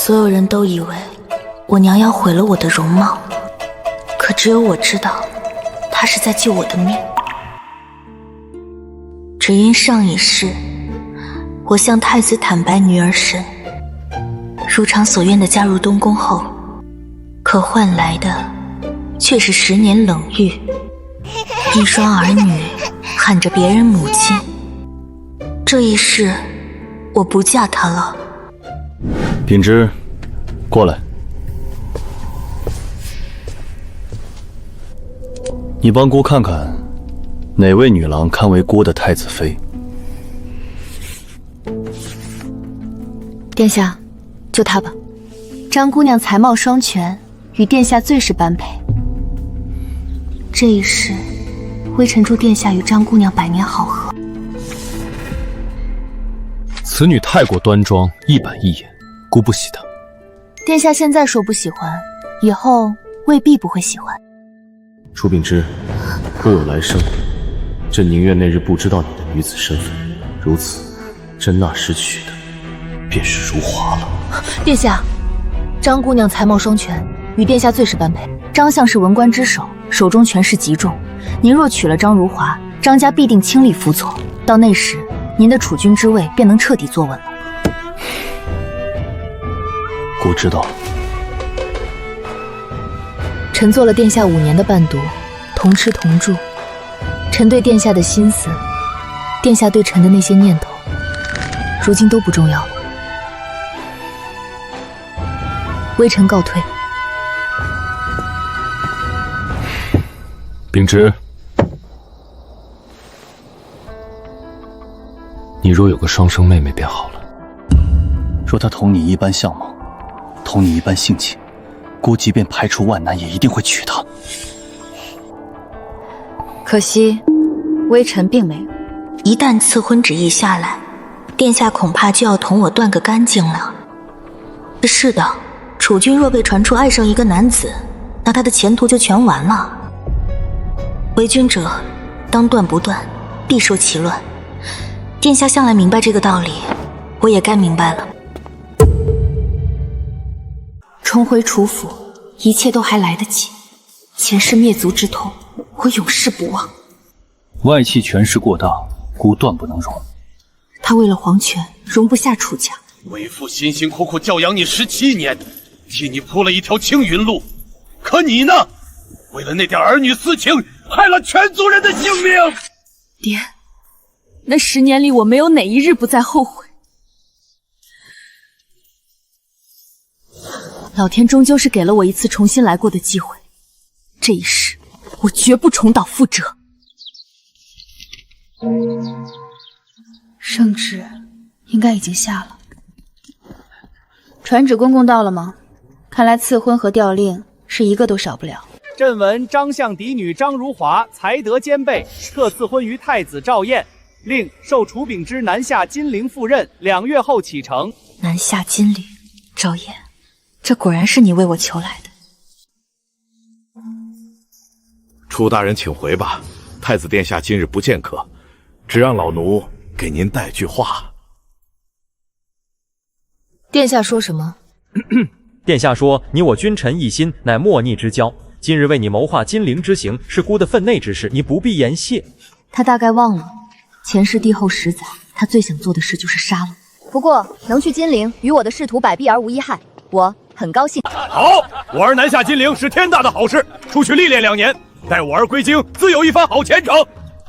所有人都以为我娘要毁了我的容貌，可只有我知道，她是在救我的命。只因上一世，我向太子坦白女儿身，如偿所愿地加入东宫后，可换来的却是10年冷遇，一双儿女喊着别人母亲。这一世，我不嫁她了。秉之，过来。你帮姑看看，哪位女郎堪为姑的太子妃？殿下，就她吧。张姑娘才貌双全，与殿下最是般配。这一世，微臣祝殿下与张姑娘百年好合。此女太过端庄，一板一眼，姑不喜她。殿下现在说不喜欢，以后未必不会喜欢。楚秉之，若有来生，朕宁愿那日不知道你的女子身份，如此，朕那时娶的便是如华了。殿下，张姑娘才貌双全，与殿下最是般配。张相是文官之首，手中权势极重。您若娶了张如华，张家必定倾力辅佐，到那时，您的储君之位便能彻底坐稳了。姑知道了。臣做了殿下5年的伴读，同吃同住。臣对殿下的心思，殿下对臣的那些念头，如今都不重要了。微臣告退。秉之，你若有个双生妹妹便好了。若她同你一般相貌，同你一般性情，姑即便排除万难，也一定会娶她。可惜，微臣并没有。一旦赐婚旨意下来，殿下恐怕就要同我断个干净了。是的，储君若被传出爱上一个男子，那他的前途就全完了。为君者，当断不断，必受其乱。殿下向来明白这个道理，我也该明白了。重回楚府，一切都还来得及。前世灭族之痛，我永世不忘。外戚权势过大，姑断不能容。他为了皇权，容不下楚家。为父辛辛苦苦教养你17年，替你铺了一条青云路，可你呢？为了那点儿女私情，害了全族人的性命。爹，那10年里，我没有哪一日不再后悔。老天终究是给了我一次重新来过的机会，这一世，我绝不重蹈覆辙。圣旨应该已经下了。传旨公公到了吗？看来赐婚和调令是一个都少不了。朕闻张相嫡女张如华才德兼备，特赐婚于太子赵彦，令授楚秉之南下金陵赴任，2月后启程。南下金陵，赵彦，这果然是你为我求来的。楚大人请回吧，太子殿下今日不见客，只让老奴给您带句话。殿下说什么？殿下说你我君臣一心，乃莫逆之交。今日为你谋划金陵之行，是姑的分内之事，你不必言谢。他大概忘了，前世帝后10载，他最想做的事就是杀了我。不过能去金陵，与我的仕途百弊而无一害，我很高兴。好，我儿南下金陵是天大的好事，出去历练2年，待我儿归京，自有一番好前程。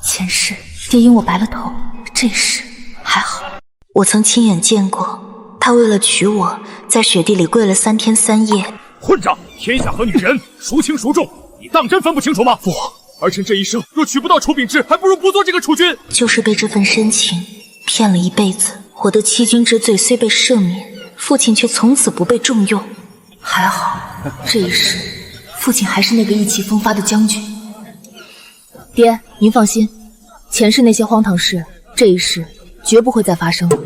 前世爹因我白了头，这世还好，我曾亲眼见过他为了娶我，在雪地里跪了3天3夜。混账！天下和女人孰轻孰重，你当真分不清楚吗？父皇，儿臣这一生若娶不到楚秉之，还不如不做这个储君。就是被这份深情骗了一辈子，我的欺君之罪虽被赦免，父亲却从此不被重用。还好，这一世父亲还是那个意气风发的将军。爹，您放心，前世那些荒唐事，这一世绝不会再发生了。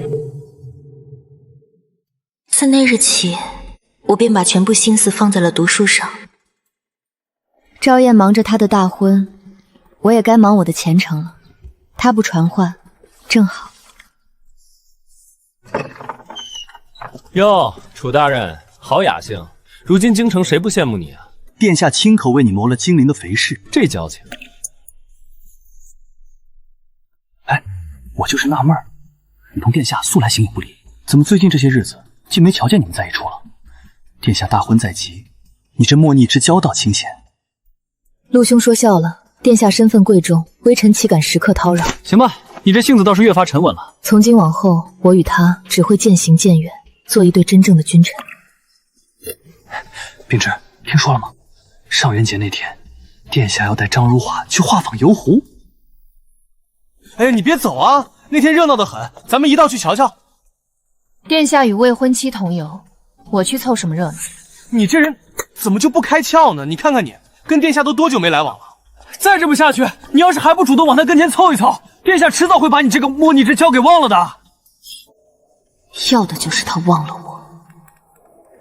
自那日起，我便把全部心思放在了读书上。赵燕忙着她的大婚，我也该忙我的前程了。她不传唤，正好。哟，楚大人，好雅兴！如今京城谁不羡慕你啊？殿下亲口为你谋了金陵的肥事，这交情。哎，我就是纳闷儿，你同殿下素来形影不离，怎么最近这些日子竟没瞧见你们在一处了？殿下大婚在即，你这莫逆之交倒清闲。陆兄说笑了，殿下身份贵重，微臣岂敢时刻叨扰。行吧，你这性子倒是越发沉稳了。从今往后，我与他只会渐行渐远，做一对真正的君臣。秉之，听说了吗？上元节那天，殿下要带张如华去画舫游湖。哎，你别走啊！那天热闹得很，咱们一道去瞧瞧。殿下与未婚妻同游，我去凑什么热闹？你这人怎么就不开窍呢？你看看你，跟殿下都多久没来往了？再这么下去，你要是还不主动往他跟前凑一凑，殿下迟早会把你这个莫逆之交给忘了的。要的就是他忘了我。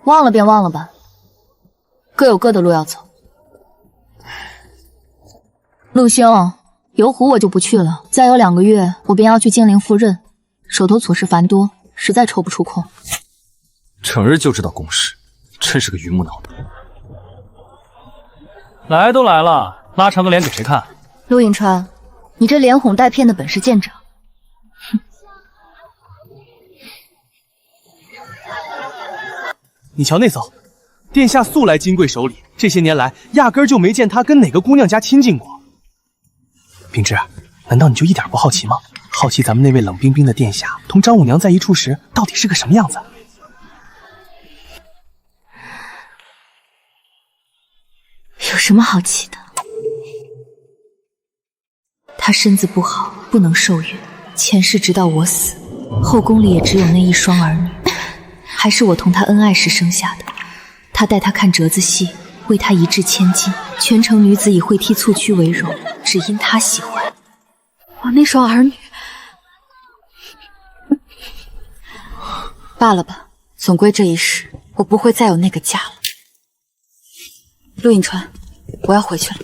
忘了便忘了吧，各有各的路要走。陆兄，游湖我就不去了，再有2个月我便要去金陵赴任，手头琐事繁多，实在抽不出空。整日就知道公事，真是个榆木脑袋。来都来了，拉长个脸给谁看？陆银川，你这连哄带骗的本事见长。你瞧那走，殿下素来金贵守礼，这些年来压根儿就没见他跟哪个姑娘家亲近过。秉之，难道你就一点不好奇吗？好奇咱们那位冷冰冰的殿下同张五娘在一处时到底是个什么样子？有什么好奇的？他身子不好，不能受孕，前世直到我死，后宫里也只有那一双儿女，还是我同他恩爱时生下的。他带他看折子戏，为他一掷千金，全城女子以会踢蹴鞠为荣，只因他喜欢我那双儿女。罢了吧，总归这一世，我不会再有那个家了。陆隐川，我要回去了。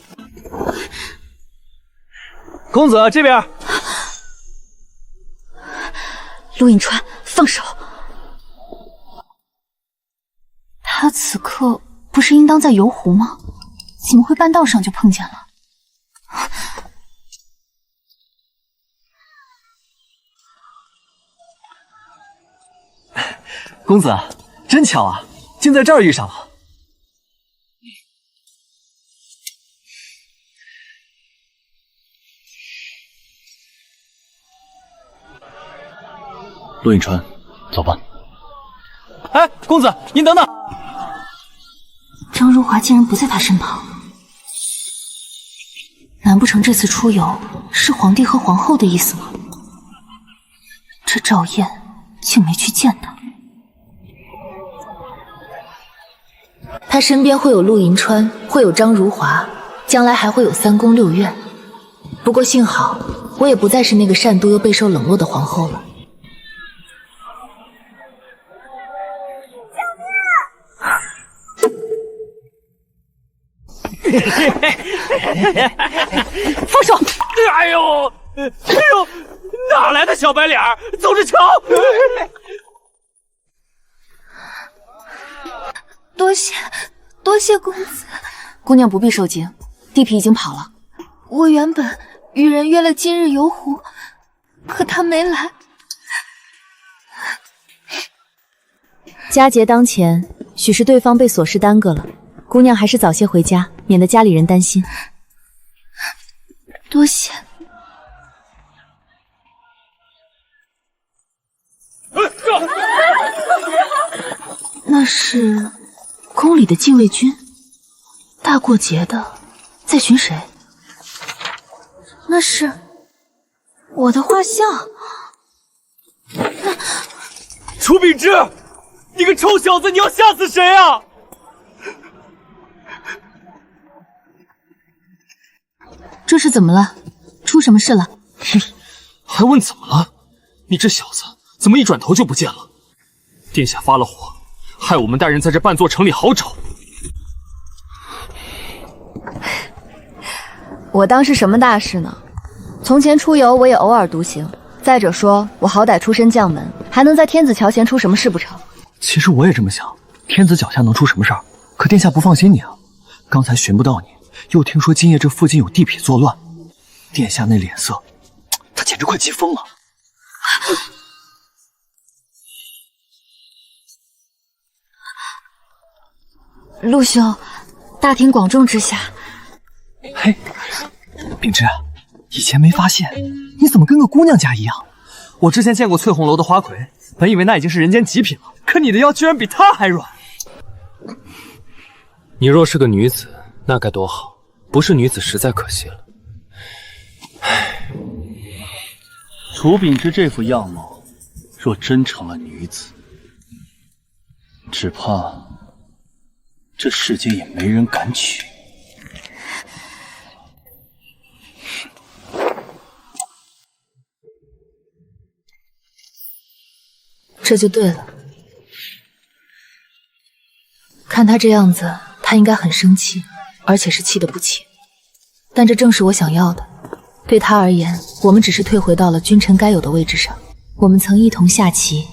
公子这边。陆隐川，放手！他此刻不是应当在游湖吗？怎么会半道上就碰见了？公子，真巧啊，竟在这儿遇上了。陆隐川，走吧。哎，公子，您等等！张如华竟然不在他身旁，难不成这次出游是皇帝和皇后的意思吗？这赵燕竟没去见他。他身边会有陆银川，会有张如华，将来还会有3宫6院。不过幸好，我也不再是那个善妒又备受冷落的皇后了。放手！哎呦，哪来的小白脸儿？走着瞧！多谢公子。姑娘不必受惊，地痞已经跑了。我原本与人约了今日游湖，可他没来。佳节当前，许是对方被琐事耽搁了。姑娘还是早些回家，免得家里人担心。多谢。那是宫里的禁卫军，大过节的在寻谁？那是我的画像。楚秉之，你个臭小子，你要吓死谁啊？这是怎么了？出什么事了？哼，还问怎么了？你这小子怎么一转头就不见了？殿下发了火，害我们带人在这半座城里好找。我当是什么大事呢？从前出游我也偶尔独行。再者说，我好歹出身将门，还能在天子桥前出什么事不成？其实我也这么想，天子脚下能出什么事儿？可殿下不放心你啊，刚才寻不到你，又听说今夜这附近有地痞作乱，殿下那脸色，他简直快气疯了。陆兄，大庭广众之下，嘿，秉之，以前没发现，你怎么跟个姑娘家一样？我之前见过翠红楼的花魁，本以为那已经是人间极品了，可你的腰居然比她还软。你若是个女子，那该多好！不是女子，实在可惜了。唉，楚秉之这副样貌，若真成了女子，只怕这世间也没人敢娶。这就对了。看他这样子，他应该很生气，而且是气得不轻。但这正是我想要的。对他而言，我们只是退回到了君臣该有的位置上。我们曾一同下棋，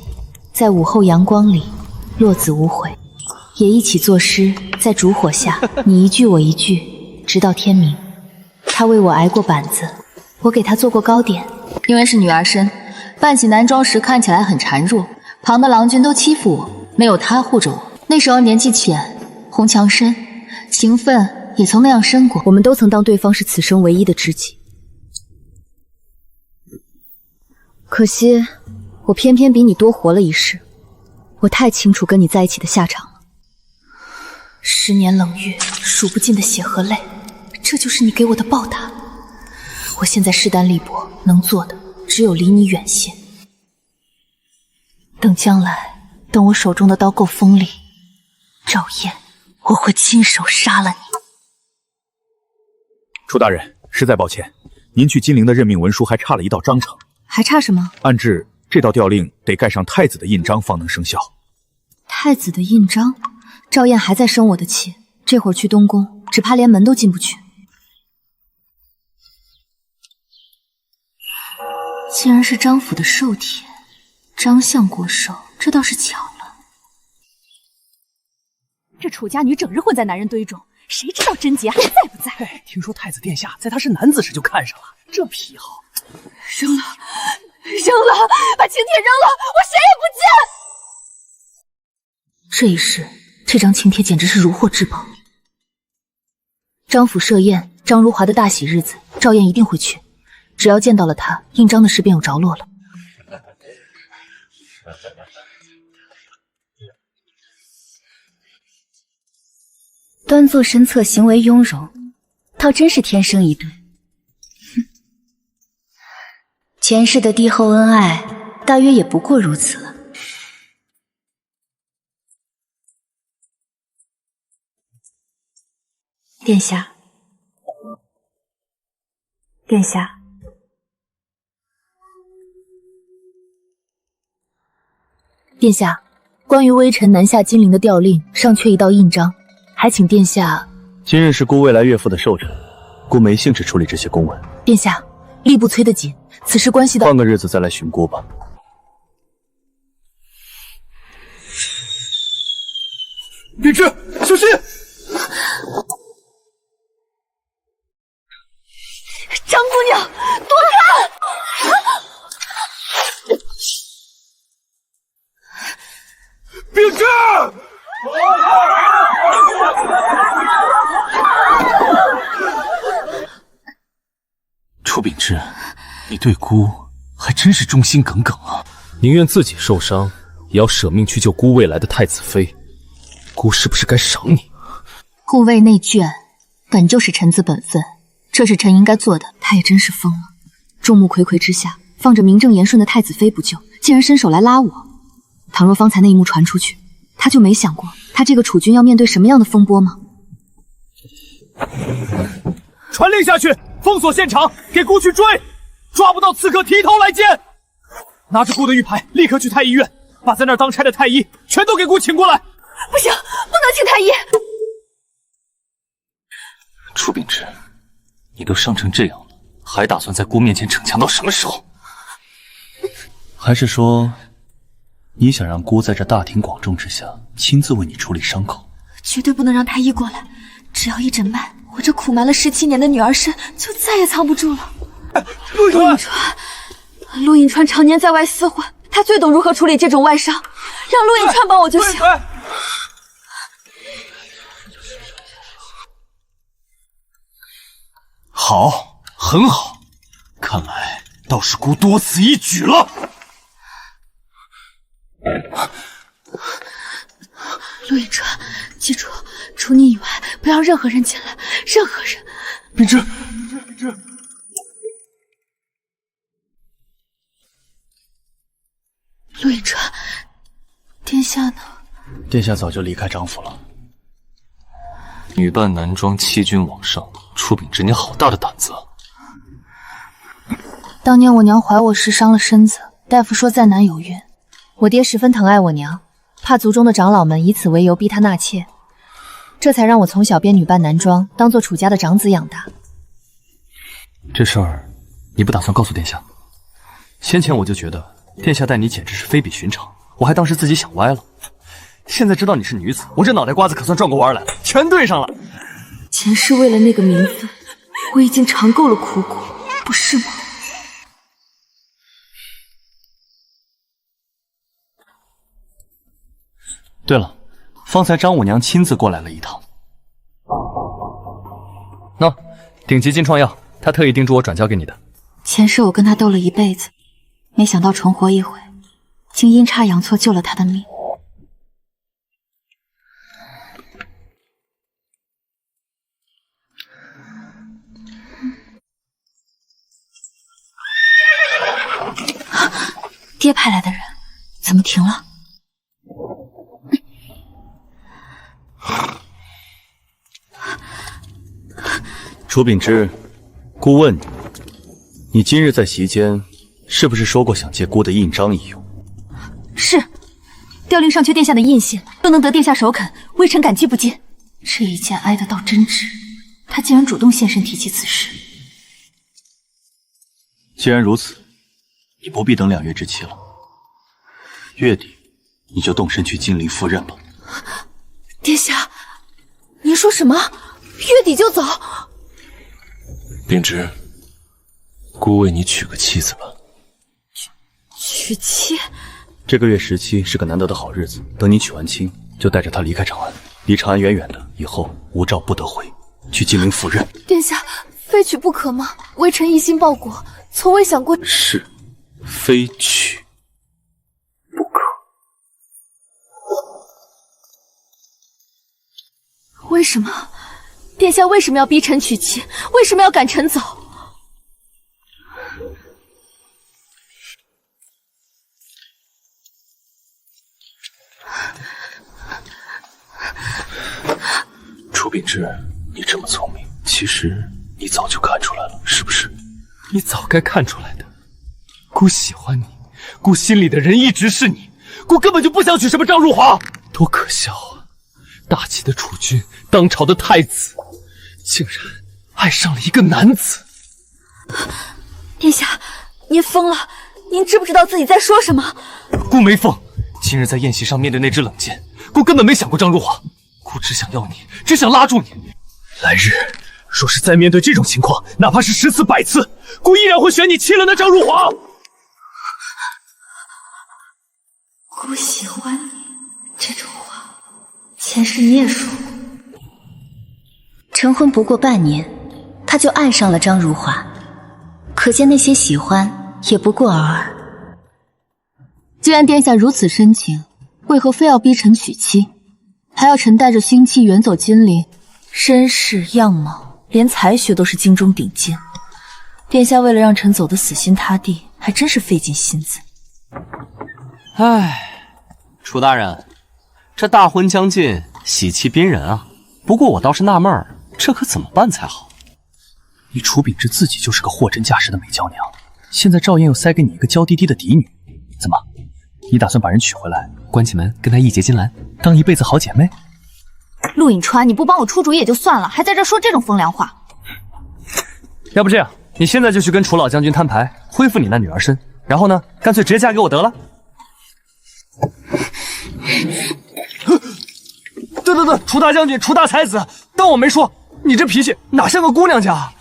在午后阳光里落子无悔，也一起作诗，在烛火下你一句我一句，直到天明。他为我挨过板子，我给他做过糕点。因为是女儿身，扮起男装时看起来很孱弱，旁的郎君都欺负我，没有他护着我。那时候年纪浅，红墙深，情分也曾那样深过。我们都曾当对方是此生唯一的知己，可惜我偏偏比你多活了一世。我太清楚跟你在一起的下场了，10年冷月，数不尽的血和泪，这就是你给我的报答。我现在势单力薄，能做的只有离你远些。等将来，等我手中的刀够锋利，赵燕，我会亲手杀了你。楚大人，实在抱歉，您去金陵的任命文书还差了一道章程。还差什么？按制，这道调令得盖上太子的印章方能生效。太子的印章？赵燕还在生我的气，这会儿去东宫，只怕连门都进不去。竟然是张府的寿帖，张相国寿，这倒是巧了。这楚家女整日混在男人堆中，谁知道贞洁还在不在？嘿，听说太子殿下在她是男子时就看上了，这癖好。扔了，把请帖扔了，我谁也不见。这一世，这张请帖简直是如获至宝。张府设宴，张如华的大喜日子，赵燕一定会去。只要见到了他，印章的事便有着落了。端坐身侧，行为雍容，倒真是天生一对。前世的帝后恩爱，大约也不过如此了。殿下，殿下，殿下，关于微臣南下金陵的调令，尚缺一道印章，还请殿下。今日是孤未来岳父的寿辰，孤没兴致处理这些公文。殿下，力不催得紧，此事关系到……换个日子再来寻孤吧。秉之，小心！张姑娘，躲开！秉之！楚秉之，你对孤还真是忠心耿耿啊！宁愿自己受伤，也要舍命去救孤未来的太子妃。孤是不是该赏你？护卫内眷，本就是臣子本分，这是臣应该做的。他也真是疯了，众目睽睽之下，放着名正言顺的太子妃不救，竟然伸手来拉我。倘若方才那一幕传出去，他就没想过他这个储君要面对什么样的风波吗？传令下去，封锁现场，给孤去追，抓不到刺客提头来见。拿着孤的玉牌，立刻去太医院，把在那儿当差的太医全都给孤请过来。不行，不能请太医。楚秉之，你都伤成这样了，还打算在孤面前逞强到什么时候？还是说，你想让姑在这大庭广众之下亲自为你处理伤口？绝对不能让他一过来，只要一诊脉，我这苦瞒了17年的女儿身就再也藏不住了。陆隐川，陆隐川常年在外厮混，他最懂如何处理这种外伤，让陆隐川帮我就行。好，很好，看来倒是姑多此一举了。陆隐川，记住，除你以外，不要任何人进来，任何人。秉之，陆隐川，殿下呢？殿下早就离开张府了。女扮男装欺君罔上，楚秉之，你好大的胆子！当年我娘怀我时伤了身子，大夫说再难有孕。我爹十分疼爱我娘，怕族中的长老们以此为由逼她纳妾，这才让我从小便女扮男装，当做楚家的长子养大。这事儿你不打算告诉殿下？先前我就觉得殿下待你简直是非比寻常，我还当时自己想歪了。现在知道你是女子，我这脑袋瓜子可算转过弯来了，全对上了。前世为了那个名分，我已经尝够了苦果，不是吗？对了，方才张五娘亲自过来了一趟。喏，顶级金创药，她特意叮嘱我转交给你的。前世我跟他斗了一辈子，没想到重活一回，竟阴差阳错救了他的命。爹派来的人怎么停了？楚秉之，姑问你，你今日在席间是不是说过想借姑的印章一用？是，调令上缺殿下的印信，都能得殿下首肯，微臣感激不尽。这一剑挨得到真挚，他竟然主动现身提起此事。既然如此，你不必等2月之期了，月底你就动身去金陵赴任吧。殿下，您说什么？月底就走？秉之，姑为你娶个妻子吧。娶妻？这个月17是个难得的好日子，等你娶完亲，就带着她离开长安，离长安远远的，以后无诏不得回，去金陵赴任。殿下，非娶不可吗？微臣一心报国，从未想过。是，非娶不可。为什么？殿下为什么要逼臣娶妻？为什么要赶臣走？楚秉之，你这么聪明，其实你早就看出来了，是不是？你早该看出来的。姑喜欢你，姑心里的人一直是你，姑根本就不想娶什么张如华，多可笑啊！大齐的储君，当朝的太子，竟然爱上了一个男子。殿下，您疯了！您知不知道自己在说什么？姑没疯，今日在宴席上面对那支冷箭，姑根本没想过张如华，姑只想要你，只想拉住你。来日若是再面对这种情况，哪怕是10次100次，姑依然会选你弃了那张如华。姑喜欢你，这种话前世你也说过。成婚不过半年，他就爱上了张如华，可见那些喜欢也不过尔尔。既然殿下如此深情，为何非要逼臣娶妻，还要臣带着新妻远走金陵？身世样貌，连才学都是京中顶尖。殿下为了让臣走得死心塌地，还真是费尽心思。唉，楚大人，这大婚将近，喜气逼人啊。不过我倒是纳闷儿，这可怎么办才好？你楚秉之自己就是个货真价实的美娇娘，现在赵燕又塞给你一个娇滴滴的嫡女，怎么？你打算把人娶回来，关起门跟她义结金兰，当一辈子好姐妹？陆隐川，你不帮我出主意也就算了，还在这说这种风凉话。要不这样，你现在就去跟楚老将军摊牌，恢复你那女儿身，然后呢，干脆直接嫁给我得了。对，楚大将军，楚大才子，当我没说。你这脾气哪像个姑娘家？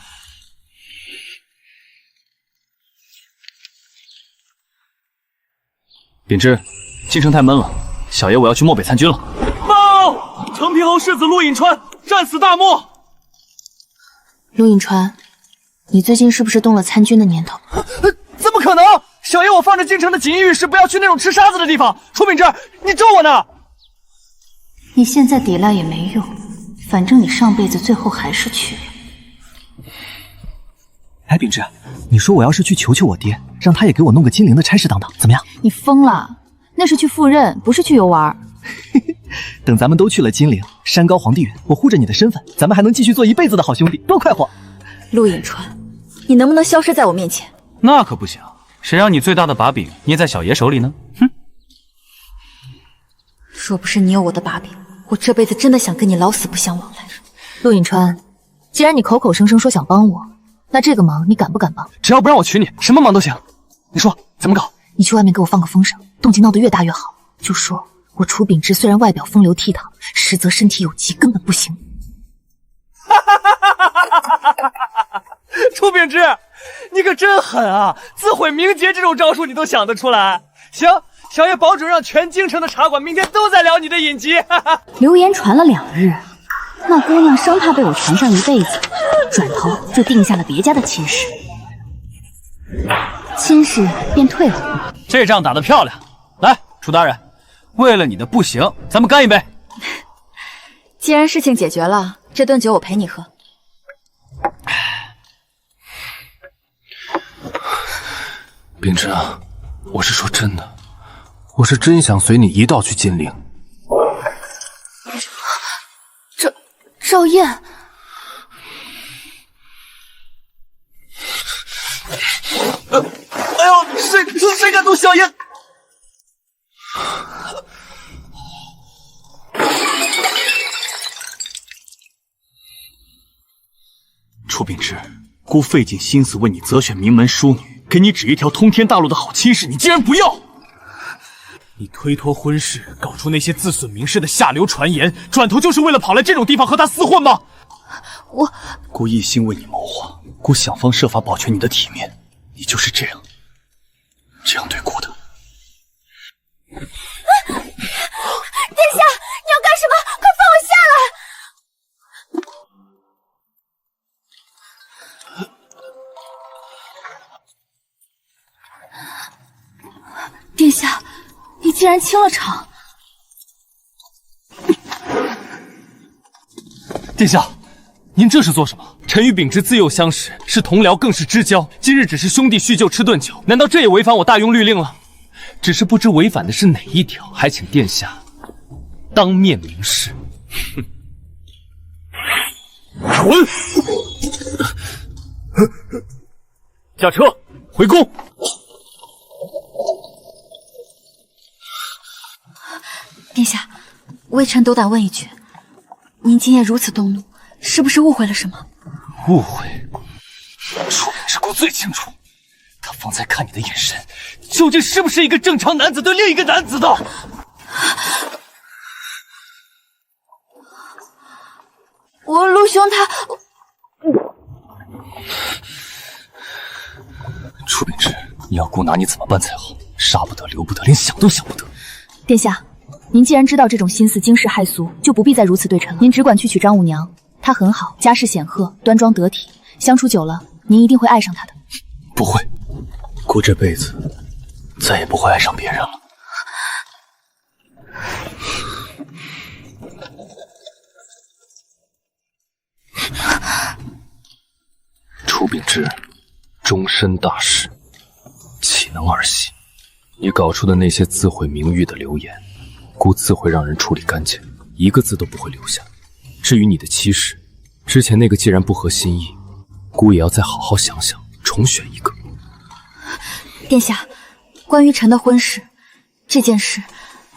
秉之，京城太闷了，小爷我要去漠北参军了。报！承平侯世子陆隐川战死大漠。陆隐川，你最近是不是动了参军的念头？怎么可能？小爷我放着京城的锦衣玉食，不要去那种吃沙子的地方。楚秉之，你咒我呢？你现在抵赖也没用，反正你上辈子最后还是去了。哎，秉之，你说我要是去求求我爹，让他也给我弄个金陵的差事当当，怎么样？你疯了？那是去赴任，不是去游玩。等咱们都去了金陵，山高皇帝远，我护着你的身份，咱们还能继续做一辈子的好兄弟，多快活！陆隐川，你能不能消失在我面前？那可不行，谁让你最大的把柄捏在小爷手里呢？哼！若不是你有我的把柄，我这辈子真的想跟你老死不相往来。陆隐川，既然你口口声声说想帮我，那这个忙你敢不敢帮？只要不让我娶你，什么忙都行。你说怎么搞？你去外面给我放个风声，动静闹得越大越好。就说我楚秉之虽然外表风流倜傥，实则身体有疾，根本不行。楚秉之，你可真狠啊！自毁名节这种招数你都想得出来。行，小爷保准让全京城的茶馆明天都在聊你的隐疾。流言传了2日，那姑娘生怕被我缠上一辈子，转头就定下了别家的亲事，亲事便退了。这仗打得漂亮！来，楚大人，为了你的不行，咱们干一杯。既然事情解决了，这顿酒我陪你喝。秉之啊，我是说真的，我是真想随你一道去金陵。赵燕，哎呦，谁敢动小爷？楚秉之，姑费尽心思为你择选名门淑女，给你指一条通天大路的好亲事，你竟然不要！你推脱婚事，搞出那些自损名声的下流传言，转头就是为了跑来这种地方和他厮混吗？姑一心为你谋划，姑想方设法保全你的体面，你就是这样对姑的。殿下，你要干什么？快放我下来！殿下，你竟然清了场！殿下，您这是做什么？臣与秉之自幼相识，是同僚更是知交，今日只是兄弟叙旧吃顿酒，难道这也违反我大庸律令了？只是不知违反的是哪一条，还请殿下当面明示。滚！下车，回宫。殿下，微臣斗胆问一句，您今夜如此动怒，是不是误会了什么？误会？楚秉之姑最清楚，他方才看你的眼神，究竟是不是一个正常男子对另一个男子的？我陆兄他……楚秉之，你要姑拿你怎么办才好？杀不得，留不得，连想都想不得。殿下，您既然知道这种心思惊世骇俗，就不必再如此对臣了。您只管去娶张五娘，她很好，家世显赫，端庄得体，相处久了，您一定会爱上她的。不会，姑这辈子再也不会爱上别人了。楚秉之，终身大事，岂能儿戏？你搞出的那些自毁名誉的流言，姑自会让人处理干净，一个字都不会留下。至于你的妻室，之前那个既然不合心意，姑也要再好好想想，重选一个。殿下，关于臣的婚事，这件事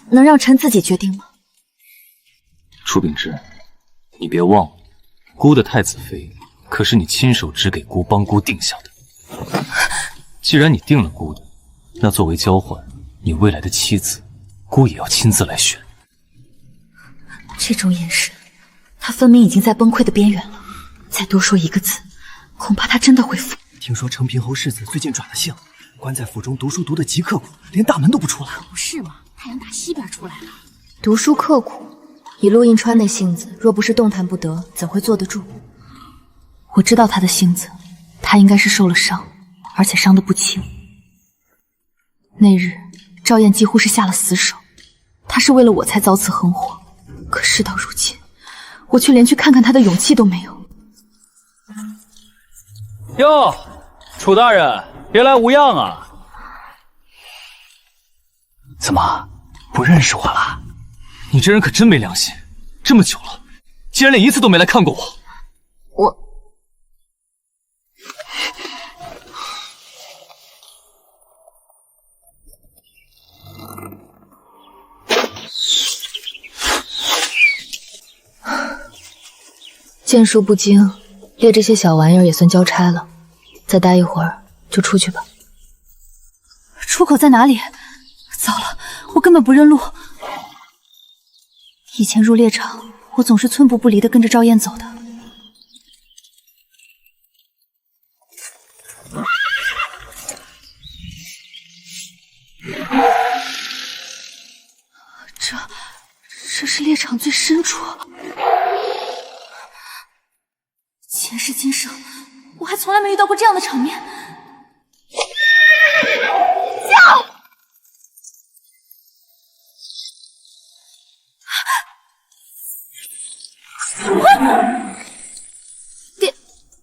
能让臣自己决定吗？楚秉之，你别忘了，姑的太子妃可是你亲手指给姑帮姑定下的。既然你定了姑的，那作为交换，你未来的妻子，姑也要亲自来选。这种眼神，他分明已经在崩溃的边缘了。再多说一个字，恐怕他真的会疯。听说承平侯世子最近转了性，关在府中读书读得极刻苦，连大门都不出来。不是嘛，太阳打西边出来了。读书刻苦，以陆印川那性子，若不是动弹不得，怎会坐得住？我知道他的性子，他应该是受了伤，而且伤得不轻。那日赵燕几乎是下了死手，他是为了我才遭此横祸，可事到如今，我却连去看看他的勇气都没有。哟，楚大人，别来无恙啊！怎么不认识我了？你这人可真没良心！这么久了，竟然连一次都没来看过我。剑术不精，列这些小玩意儿也算交差了。再待一会儿就出去吧。出口在哪里？糟了，我根本不认路。以前入猎场，我总是寸步不离地跟着赵燕走的。这是猎场最深处。前世今生，我还从来没遇到过这样的场面。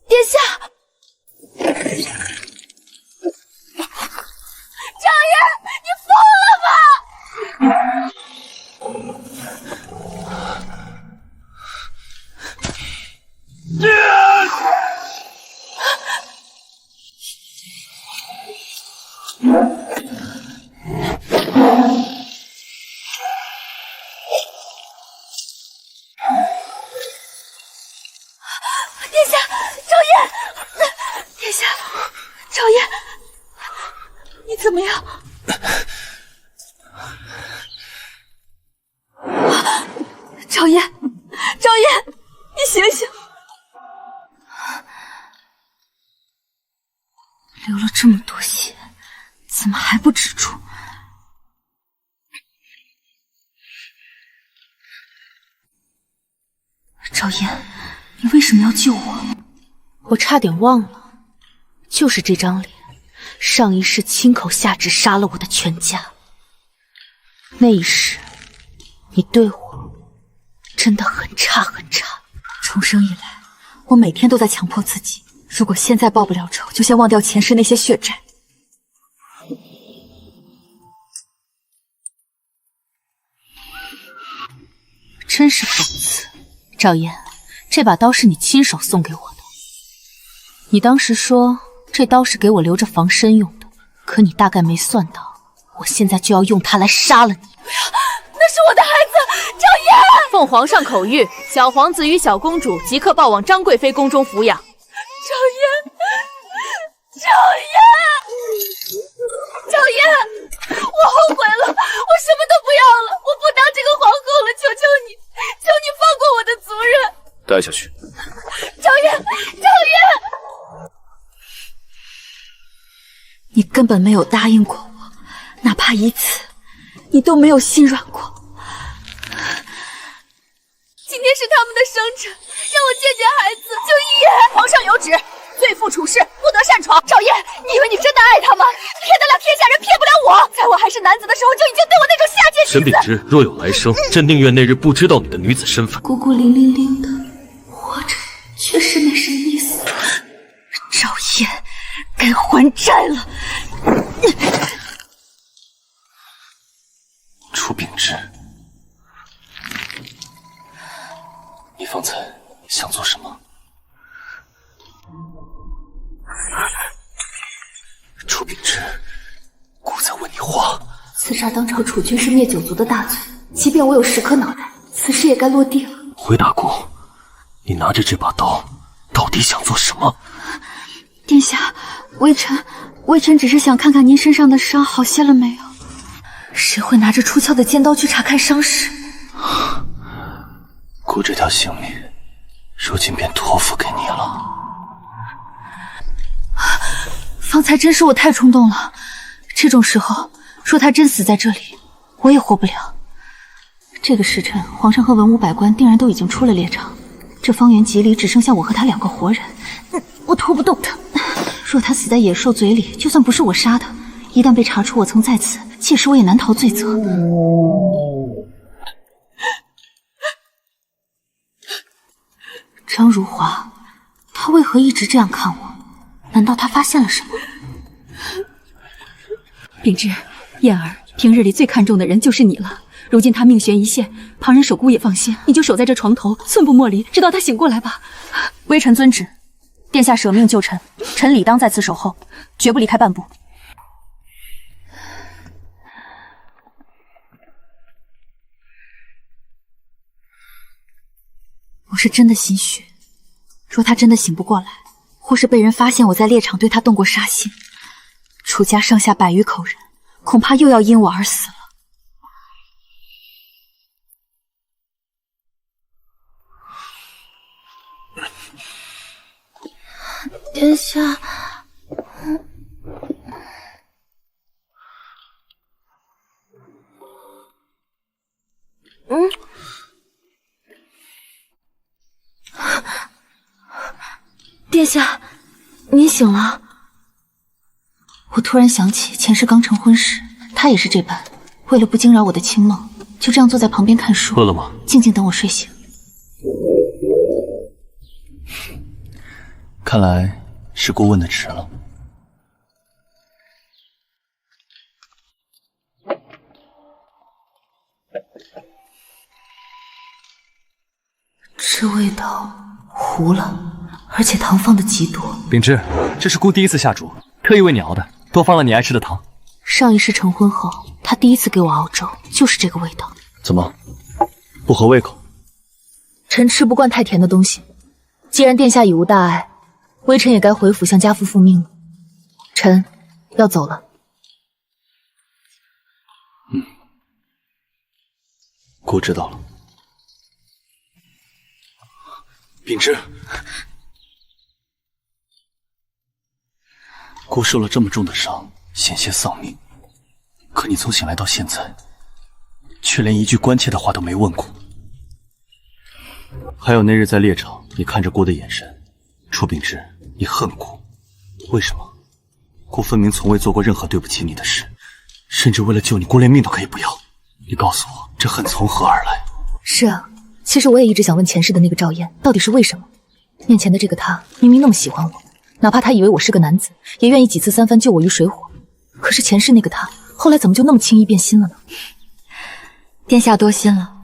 殿下，赵燕，你疯了吧？怎么样？赵燕，赵燕，你醒醒！流了这么多血，怎么还不止住？赵燕，你为什么要救我？我差点忘了，就是这张脸。上一世亲口下旨杀了我的全家，那一世你对我真的很差很差。重生以来，我每天都在强迫自己，如果现在报不了仇，就先忘掉前世那些血债。真是讽刺，赵燕，这把刀是你亲手送给我的。你当时说这刀是给我留着防身用的，可你大概没算到，我现在就要用它来杀了你。不要，那是我的孩子，赵燕！奉皇上口谕，小皇子与小公主即刻抱往张贵妃宫中抚养。赵燕，赵燕，赵燕，我后悔了，我什么都不要了，我不当这个皇后了，求求你，求你放过我的族人。待下去。赵燕，赵燕！你根本没有答应过我，哪怕一次，你都没有心软过。今天是他们的生辰，让我见见孩子就一言。皇上有旨，罪妇处事，不得擅闯。赵燕，你以为你真的爱他吗？骗得了天下人，骗不了我。在我还是男子的时候，就已经对我那种下贱沈秉之，若有来生，朕宁愿那日不知道你的女子身份。孤孤零零零的活着，却是没什么意思。赵燕，该还债了。楚秉之，你方才想做什么？楚秉之，姑在问你话。刺杀当朝储君是灭九族的大罪，即便我有10颗脑袋，此事也该落地了。回答姑，你拿着这把刀，到底想做什么？殿下，微臣只是想看看您身上的伤好些了没有。谁会拿着出鞘的尖刀去查看伤势？姑这条性命，如今便托付给你了。方才真是我太冲动了，这种时候若他真死在这里，我也活不了。这个时辰，皇上和文武百官定然都已经出了猎场，这方圆几里只剩下我和他2个活人，我拖不动他。若他死在野兽嘴里，就算不是我杀的，一旦被查出我曾在此，届时我也难逃罪责。张如华，他为何一直这样看我？难道他发现了什么？秉之，燕儿平日里最看重的人就是你了。如今他命悬一线，旁人守姑也放心，你就守在这床头，寸步莫离，直到他醒过来吧。微臣遵旨，殿下舍命救臣，臣理当在此守候，绝不离开半步。我是真的心虚，若他真的醒不过来，或是被人发现我在猎场对他动过杀心，楚家上下100余口人，恐怕又要因我而死了。殿下，殿下，您醒了。我突然想起前世刚成婚时，他也是这般，为了不惊扰我的清梦，就这样坐在旁边看书。饿了吗？静静等我睡醒。看来是姑问的迟了。这味道糊了，而且糖放的极多。秉之，这是姑第一次下厨，特意为你熬的，多放了你爱吃的糖。上一世成婚后，他第一次给我熬粥，就是这个味道。怎么，不合胃口？臣吃不惯太甜的东西。既然殿下已无大碍，微臣也该回府向家父复命了。臣要走了。姑知道了。秉之，姑受了这么重的伤，险些丧命，可你从醒来到现在，却连一句关切的话都没问过。还有那日在猎场，你看着姑的眼神，楚秉之，你恨姑，为什么？姑分明从未做过任何对不起你的事，甚至为了救你，姑连命都可以不要。你告诉我，这恨从何而来？是啊，其实我也一直想问前世的那个赵燕，到底是为什么？面前的这个他明明那么喜欢我，哪怕他以为我是个男子，也愿意几次三番救我于水火。可是前世那个他，后来怎么就那么轻易变心了呢？殿下多心了。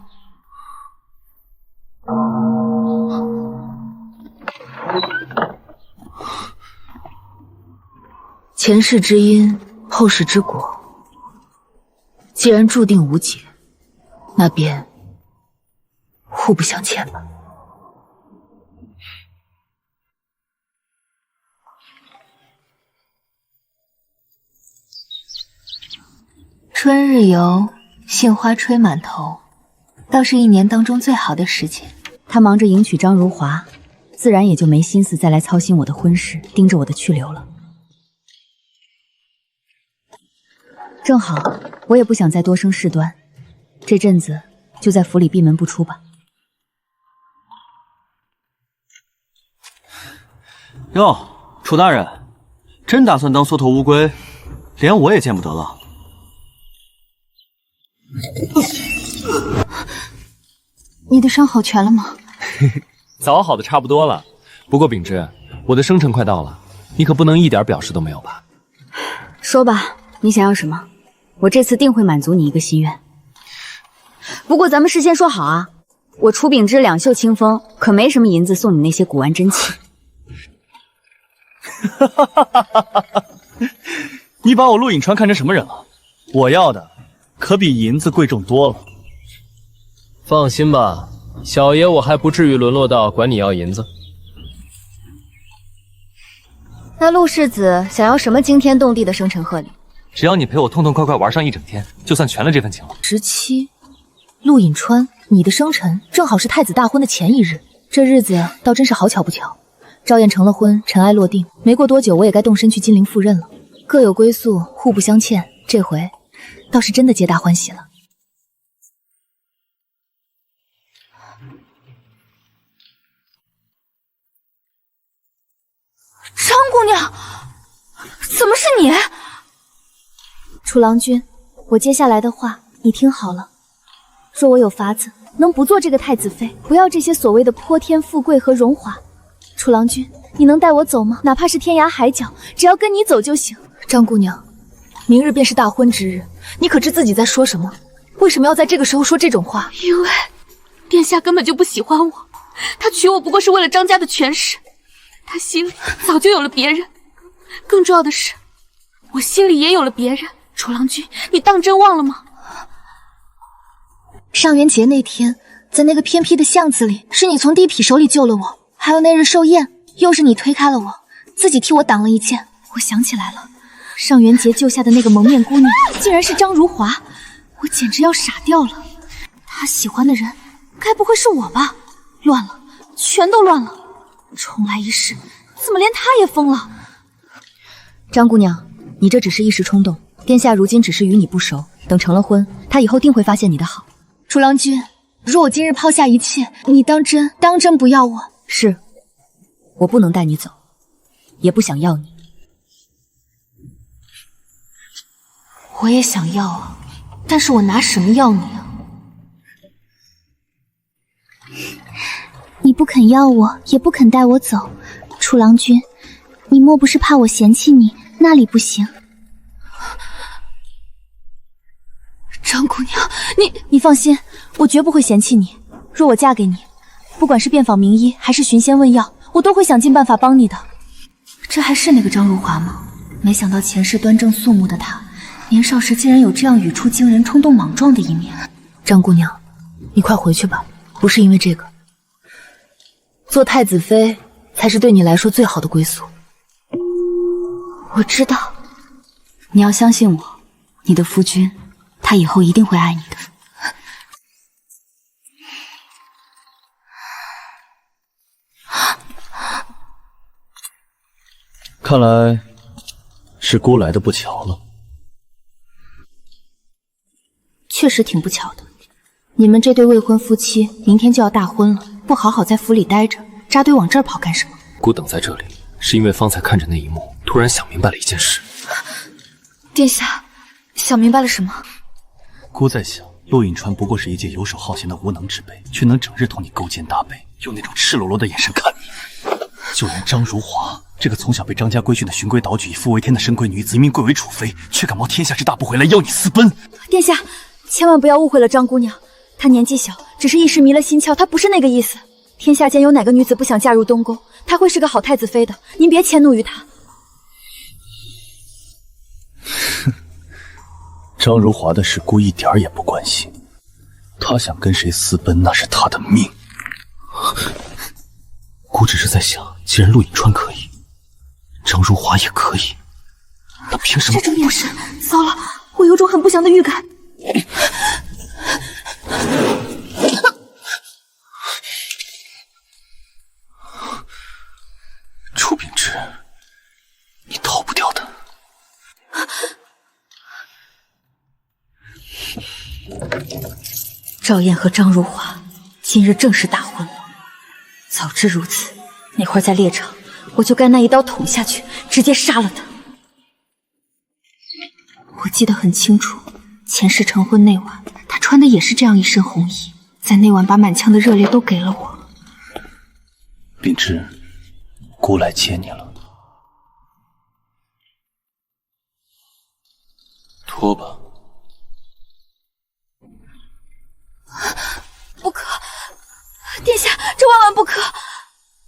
前世之因，后世之果。既然注定无解，那便互不相欠吧。春日游，杏花吹满头，倒是一年当中最好的时节。他忙着迎娶张如华，自然也就没心思再来操心我的婚事，盯着我的去留了。正好，我也不想再多生事端，这阵子就在府里闭门不出吧。哟，楚大人，真打算当缩头乌龟，连我也见不得了。你的伤好全了吗？早好的差不多了。不过秉之，我的生辰快到了，你可不能一点表示都没有吧？说吧，你想要什么？我这次定会满足你一个心愿。不过咱们事先说好啊，我楚秉之两袖清风，可没什么银子送你那些古玩珍器。你把我陆颖川看成什么人了？我要的可比银子贵重多了。放心吧，小爷我还不至于沦落到管你要银子。那陆世子想要什么惊天动地的生辰贺礼？只要你陪我痛痛快快玩上一整天，就算全了这份情了。17，陆隐川，你的生辰正好是太子大婚的前一日，这日子倒真是好巧不巧。赵燕成了婚，尘埃落定，没过多久我也该动身去金陵赴任了。各有归宿，互不相欠，这回倒是真的皆大欢喜了。张姑娘，怎么是你？楚郎君，我接下来的话你听好了。若我有法子能不做这个太子妃，不要这些所谓的泼天富贵和荣华，楚郎君，你能带我走吗？哪怕是天涯海角，只要跟你走就行。张姑娘，明日便是大婚之日，你可知自己在说什么？为什么要在这个时候说这种话？因为殿下根本就不喜欢我，他娶我不过是为了张家的权势，他心里早就有了别人。更重要的是，我心里也有了别人。楚郎君，你当真忘了吗？上元节那天，在那个偏僻的巷子里，是你从地痞手里救了我，还有那日寿宴，又是你推开了我，自己替我挡了一剑。我想起来了，上元节救下的那个蒙面姑娘，竟然是张如华，我简直要傻掉了。他喜欢的人，该不会是我吧？乱了，全都乱了。重来一世，怎么连他也疯了？张姑娘，你这只是一时冲动，殿下如今只是与你不熟，等成了婚，他以后定会发现你的好。楚郎君，若我今日抛下一切，你当真不要我？是，我不能带你走，也不想要你。我也想要啊，但是我拿什么要你啊？你不肯要我，也不肯带我走，楚郎君，你莫不是怕我嫌弃你，那里不行？张姑娘，你放心，我绝不会嫌弃你。若我嫁给你，不管是遍访名医，还是寻仙问药，我都会想尽办法帮你的。这还是那个张如华吗？没想到前世端正肃穆的她，年少时竟然有这样语出惊人、冲动莽撞的一面。张姑娘，你快回去吧，不是因为这个，做太子妃才是对你来说最好的归宿。我知道，你要相信我，你的夫君，他以后一定会爱你的。看来是姑来的不巧了。确实挺不巧的，你们这对未婚夫妻明天就要大婚了，不好好在府里待着，扎堆往这儿跑干什么？姑等在这里，是因为方才看着那一幕，突然想明白了一件事。殿下，想明白了什么？姑在想，陆隐川不过是一介游手好闲的无能之辈，却能整日同你勾肩搭背，用那种赤裸裸的眼神看你。就连张如华这个从小被张家规训的循规蹈矩、以父为天的深闺女子，明明贵为储妃，却敢冒天下之大不回来邀你私奔。殿下，千万不要误会了张姑娘，她年纪小，只是一时迷了心窍，她不是那个意思。天下间有哪个女子不想嫁入东宫？她会是个好太子妃的，您别迁怒于她。张如华的事，姑一点儿也不关心。她想跟谁私奔，那是她的命。姑只是在想，既然陆隐川可以，张如华也可以，那凭什么？这种眼神，糟了，我有种很不祥的预感。楚秉之，你逃不掉的。赵燕和张如华今日正式大婚了。早知如此，那会儿在猎场，我就该那一刀捅下去，直接杀了他。我记得很清楚，前世成婚那晚，他穿的也是这样一身红衣，在那晚把满腔的热烈都给了我。秉之，姑来接你了。脱吧。不可，殿下，这万万不可！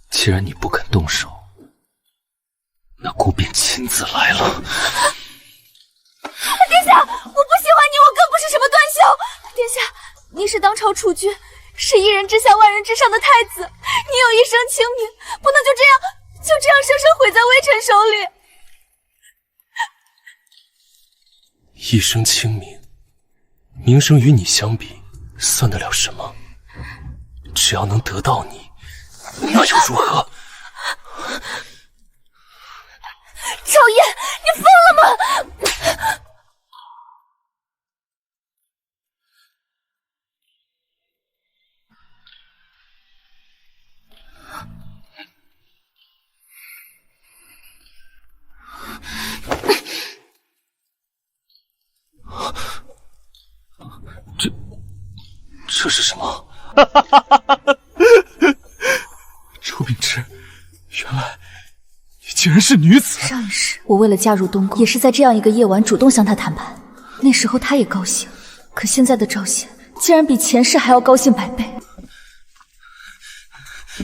既然你不肯动手，那姑便亲自来了。殿下，我不喜欢你，我更不是什么断袖。殿下，你是当朝储君，是一人之下万人之上的太子，你有一生清名，不能就这样生生毁在微臣手里。一生清名，名声与你相比，算得了什么？只要能得到你，那又如何？赵烨，你疯了吗？这是什么？楚秉之，原来你竟然是女子！上一世，我为了嫁入东宫，也是在这样一个夜晚主动向他谈判。那时候他也高兴，可现在的赵显竟然比前世还要高兴100倍。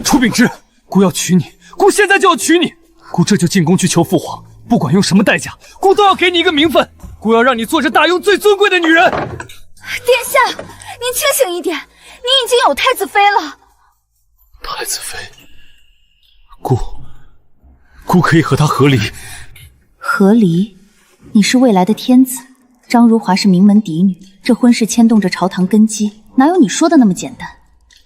楚秉之，姑要娶你，姑现在就要娶你，姑这就进宫去求父皇，不管用什么代价，姑都要给你一个名分，姑要让你做这大雍最尊贵的女人。殿下，您清醒一点，您已经有太子妃了。太子妃，姑可以和他和离。和离？你是未来的天子，张如华是名门嫡女，这婚事牵动着朝堂根基，哪有你说的那么简单？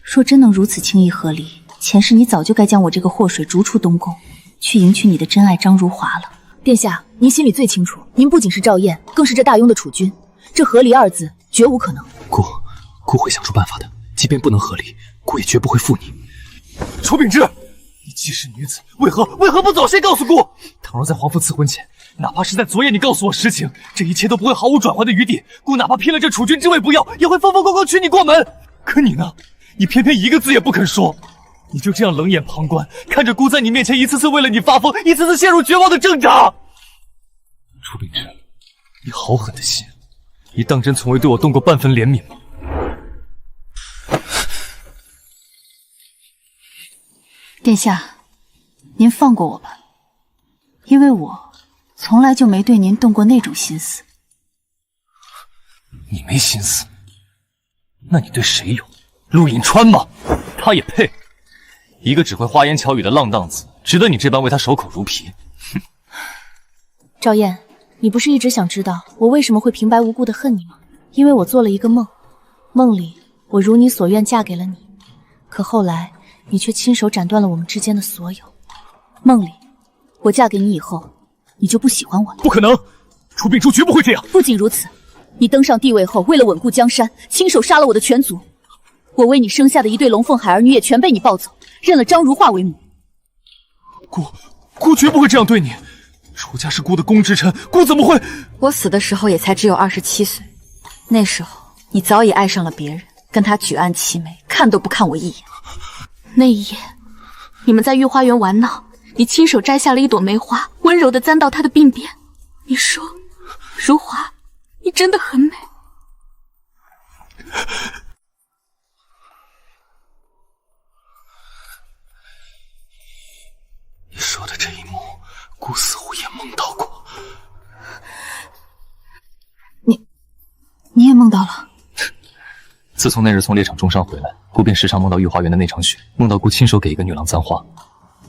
若真能如此轻易和离，前世你早就该将我这个祸水逐出东宫，去迎娶你的真爱张如华了。殿下，您心里最清楚，您不仅是赵燕，更是这大雍的储君，这和离2字绝无可能。姑会想出办法的，即便不能和离，姑也绝不会负你。楚秉之，你既是女子，为何不早些告诉姑？倘若在皇父赐婚前，哪怕是在昨夜你告诉我实情，这一切都不会毫无转圜的余地。姑哪怕拼了这储君之位不要，也会风风光光娶你过门。可你呢？你偏偏一个字也不肯说，你就这样冷眼旁观，看着姑在你面前一次次为了你发疯，一次次陷入绝望的挣扎。楚秉之，你好狠的心！你当真从未对我动过半分怜悯吗？殿下，您放过我吧，因为我从来就没对您动过那种心思。你没心思？那你对谁有？陆隐川吗？他也配？一个只会花言巧语的浪荡子，值得你这般为他守口如瓶？哼！赵燕，你不是一直想知道我为什么会平白无故的恨你吗？因为我做了一个梦，梦里我如你所愿嫁给了你，可后来你却亲手斩断了我们之间的所有。梦里我嫁给你以后，你就不喜欢我了？不可能，楚秉初绝不会这样。不仅如此，你登上帝位后，为了稳固江山，亲手杀了我的全族。我为你生下的一对龙凤孩儿女也全被你抱走，认了张如画为母。姑绝不会这样对你。楚家是姑的公之臣，姑怎么会？我死的时候也才只有27岁，那时候你早已爱上了别人，跟他举案齐眉，看都不看我一眼。那一夜，你们在御花园玩闹，你亲手摘下了一朵梅花，温柔地簪到他的鬓边。你说，如华，你真的很美。你说的这一幕，姑似乎也梦到过。你也梦到了？自从那日从猎场重伤回来，姑便时常梦到御花园的那场雪，梦到姑亲手给一个女郎簪花，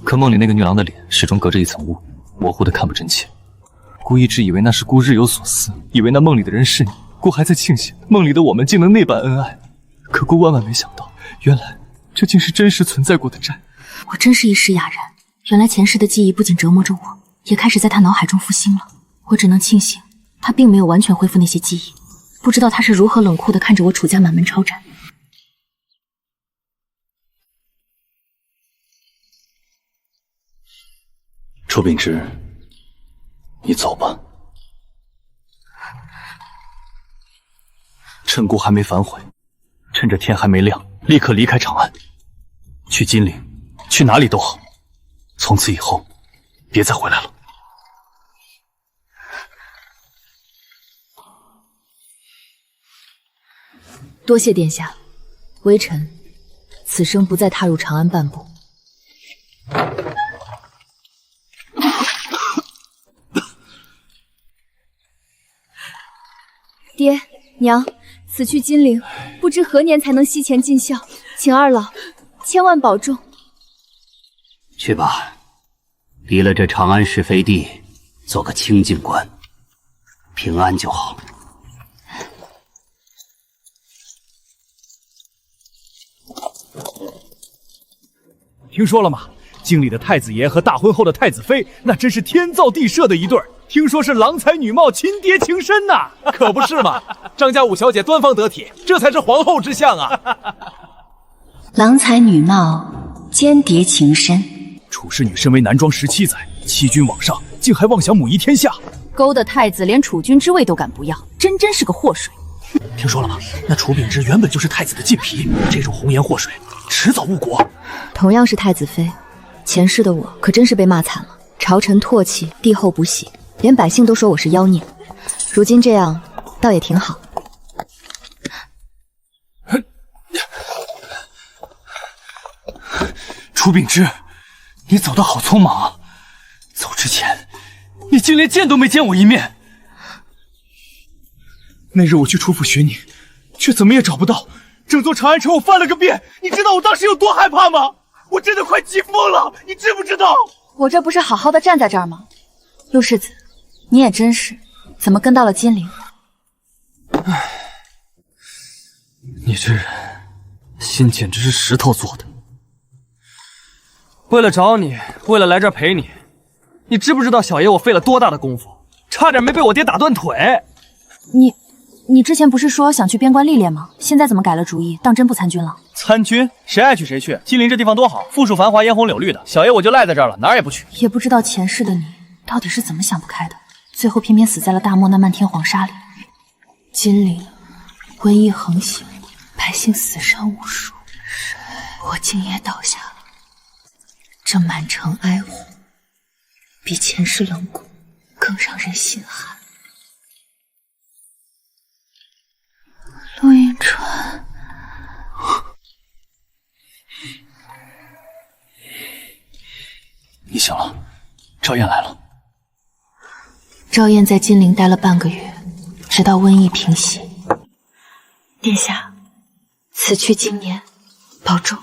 可梦里那个女郎的脸始终隔着一层雾，模糊的看不真切。姑一直以为那是姑日有所思，以为那梦里的人是你，姑还在庆幸梦里的我们竟能那般恩爱。可姑万万没想到，原来这竟是真实存在过的债。我真是一时哑然，原来前世的记忆不仅折磨着我，也开始在他脑海中复兴了。我只能庆幸他并没有完全恢复那些记忆，不知道他是如何冷酷地看着我楚家满门抄斩。楚秉之，你走吧。趁姑还没反悔，趁着天还没亮，立刻离开长安，去金陵，去哪里都好。从此以后，别再回来了。多谢殿下，微臣此生不再踏入长安半步。爹娘，此去金陵，不知何年才能西前尽孝，请二老千万保重。去吧，离了这长安是非地，做个清静官。平安就好。听说了吗？京里的太子爷和大婚后的太子妃，那真是天造地设的一对儿。听说是郎才女貌，亲爹情深呐！可不是嘛，张家五小姐端方得体，这才是皇后之相啊！郎才女貌，间谍情深。楚氏女身为男庄17载，欺君罔上，竟还妄想母仪天下，勾的太子连储君之位都敢不要，真是个祸水。听说了吗？那楚秉之原本就是太子的近嫔，这种红颜祸水，迟早误国。同样是太子妃，前世的我可真是被骂惨了，朝臣唾弃，帝后不喜，连百姓都说我是妖孽。如今这样，倒也挺好。楚秉之，你走得好匆忙啊！走之前，你竟连见都没见我一面。那日我去楚府寻你，却怎么也找不到，整座长安城我翻了个遍。你知道我当时有多害怕吗？我真的快气疯了，你知不知道？我这不是好好的站在这儿吗？陆世子，你也真是，怎么跟到了金陵？你这人心简直是石头做的。为了找你，为了来这儿陪你，你知不知道小爷我费了多大的功夫，差点没被我爹打断腿。你之前不是说想去边关历练吗？现在怎么改了主意，当真不参军了？参军？谁爱去谁去。金陵这地方多好，富庶繁华，烟红柳绿的。小爷我就赖在这儿了，哪儿也不去。也不知道前世的你到底是怎么想不开的，最后偏偏死在了大漠那漫天黄沙里。金陵瘟疫横行，百姓死伤无数，我竟也倒下了。这满城哀鸿，比前世冷骨更让人心寒。陆迎川，你醒了，赵燕来了。赵燕在金陵待了半个月，直到瘟疫平息。殿下，此去经年，保重。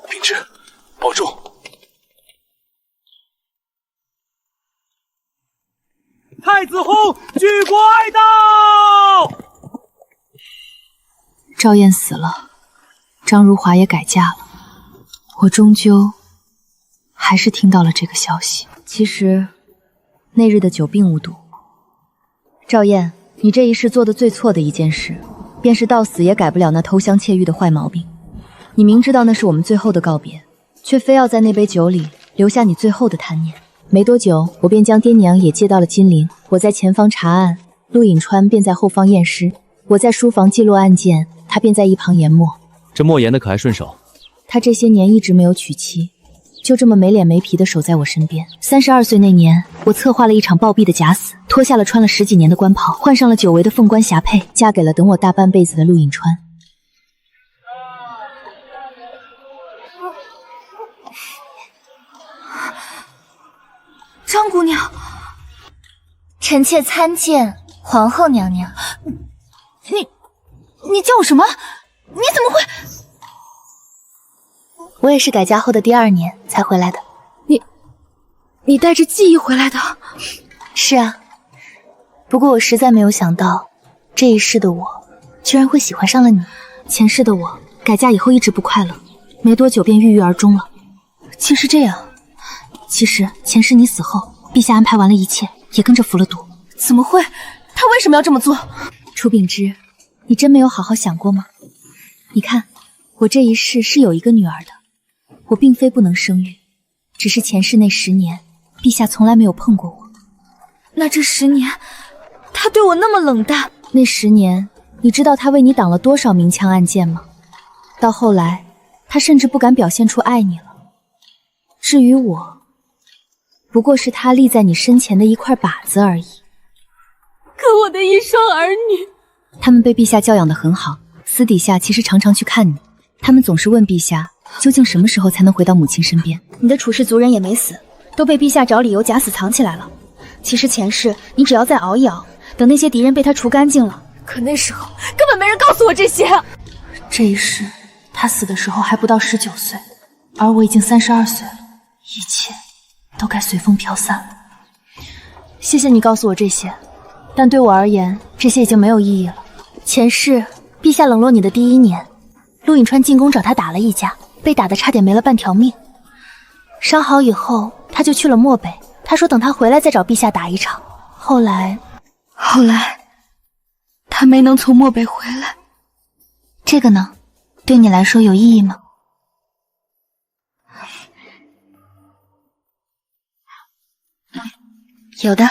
秉之，保重。太子弘举国哀悼。赵燕死了，张如华也改嫁了，我终究还是听到了这个消息。其实那日的酒并无毒。赵燕，你这一世做的最错的一件事，便是到死也改不了那偷香窃玉的坏毛病。你明知道那是我们最后的告别，却非要在那杯酒里留下你最后的贪念。没多久，我便将爹娘也接到了金陵。我在前方查案，陆隐川便在后方验尸。我在书房记录案件，他便在一旁研墨。这墨研的可还顺手？他这些年一直没有娶妻，就这么没脸没皮的守在我身边。32岁那年，我策划了一场暴毙的假死，脱下了穿了10几年的官袍，换上了久违的凤冠霞帔，嫁给了等我大半辈子的陆隐川。张姑娘，臣妾参见皇后娘娘。你叫我什么？你怎么会？我也是改嫁后的第2年才回来的。你带着记忆回来的？是啊，不过我实在没有想到，这一世的我居然会喜欢上了你。前世的我改嫁以后一直不快乐，没多久便郁郁而终了。竟是这样。其实前世你死后，陛下安排完了一切，也跟着服了毒。怎么会？他为什么要这么做？楚秉之，你真没有好好想过吗？你看，我这一世是有一个女儿的，我并非不能生育，只是前世那10年，陛下从来没有碰过我。那这10年，他对我那么冷淡。那10年，你知道他为你挡了多少明枪暗箭吗？到后来，他甚至不敢表现出爱你了。至于我，不过是他立在你身前的一块靶子而已。可我的一双儿女，他们被陛下教养得很好，私底下其实常常去看你。他们总是问陛下，究竟什么时候才能回到母亲身边？你的楚氏族人也没死，都被陛下找理由假死藏起来了。其实前世你只要再熬一熬，等那些敌人被他除干净了，可那时候根本没人告诉我这些。这一世他死的时候还不到19岁，而我已经32岁了，一切都该随风飘散了。谢谢你告诉我这些，但对我而言，这些已经没有意义了。前世陛下冷落你的第1年，陆颖川进宫找他打了一架，被打得差点没了半条命。伤好以后，他就去了漠北，他说等他回来再找陛下打一场。后来他没能从漠北回来。这个呢，对你来说有意义吗？有的。